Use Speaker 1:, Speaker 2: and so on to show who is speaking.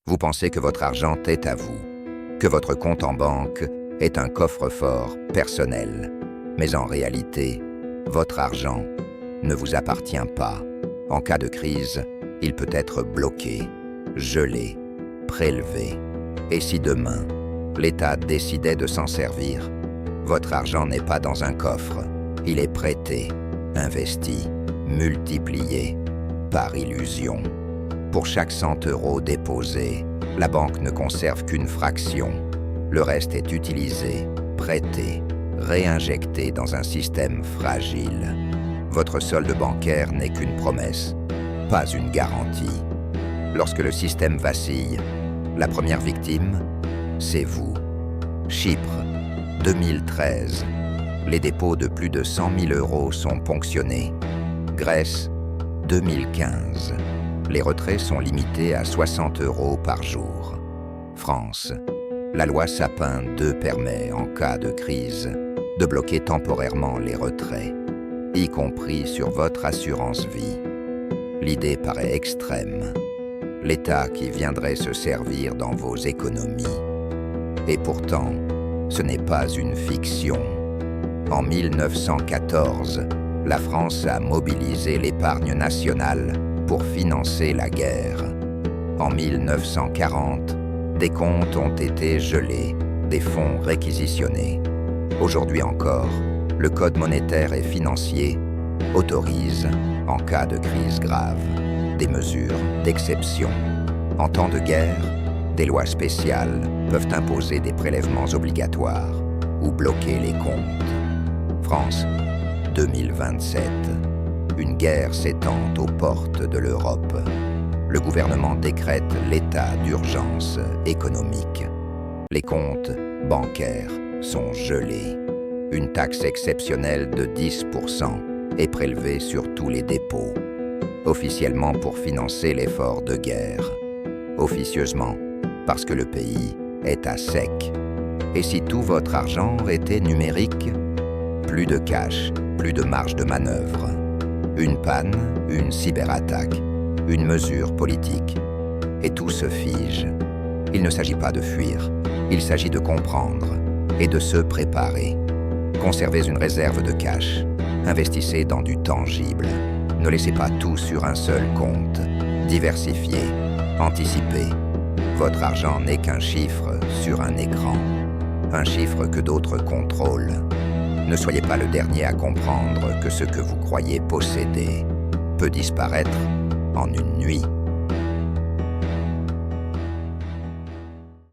Speaker 1: Vous pensez que votre argent est à vous, que votre compte en banque est un coffre-fort personnel. Mais en réalité, votre argent ne vous appartient pas. En cas de crise, il peut être bloqué, gelé, prélevé. Et si demain, l'État décidait de s'en servir, votre argent n'est pas dans un coffre. Il est prêté, investi, multiplié, par illusion. Pour chaque 100 € déposés, la banque ne conserve qu'une fraction. Le reste est utilisé, prêté, réinjecté dans un système fragile. Votre solde bancaire n'est qu'une promesse, pas une garantie. Lorsque le système vacille, la première victime, c'est vous. Chypre, 2013. Les dépôts de plus de 100 000 € sont ponctionnés. Grèce, 2015. Les retraits sont limités à 60 € par jour. France. La loi Sapin 2 permet, en cas de crise, de bloquer temporairement les retraits, y compris sur votre assurance vie. L'idée paraît extrême. L'État qui viendrait se servir dans vos économies. Et pourtant, ce n'est pas une fiction. En 1914, la France a mobilisé l'épargne nationale pour financer la guerre. En 1940, des comptes ont été gelés, des fonds réquisitionnés. Aujourd'hui encore, le Code monétaire et financier autorise, en cas de crise grave, des mesures d'exception. En temps de guerre, des lois spéciales peuvent imposer des prélèvements obligatoires ou bloquer les comptes. France, 2027. Une guerre s'étend aux portes de l'Europe. Le gouvernement décrète l'état d'urgence économique. Les comptes bancaires sont gelés. Une taxe exceptionnelle de 10% est prélevée sur tous les dépôts, officiellement pour financer l'effort de guerre, officieusement parce que le pays est à sec. Et si tout votre argent était numérique, plus de cash, plus de marge de manœuvre. Une panne, une cyberattaque, une mesure politique. Et tout se fige. Il ne s'agit pas de fuir, il s'agit de comprendre et de se préparer. Conservez une réserve de cash, investissez dans du tangible. Ne laissez pas tout sur un seul compte. Diversifiez, anticipez. Votre argent n'est qu'un chiffre sur un écran. Un chiffre que d'autres contrôlent. Ne soyez pas le dernier à comprendre que ce que vous croyez posséder peut disparaître en une nuit.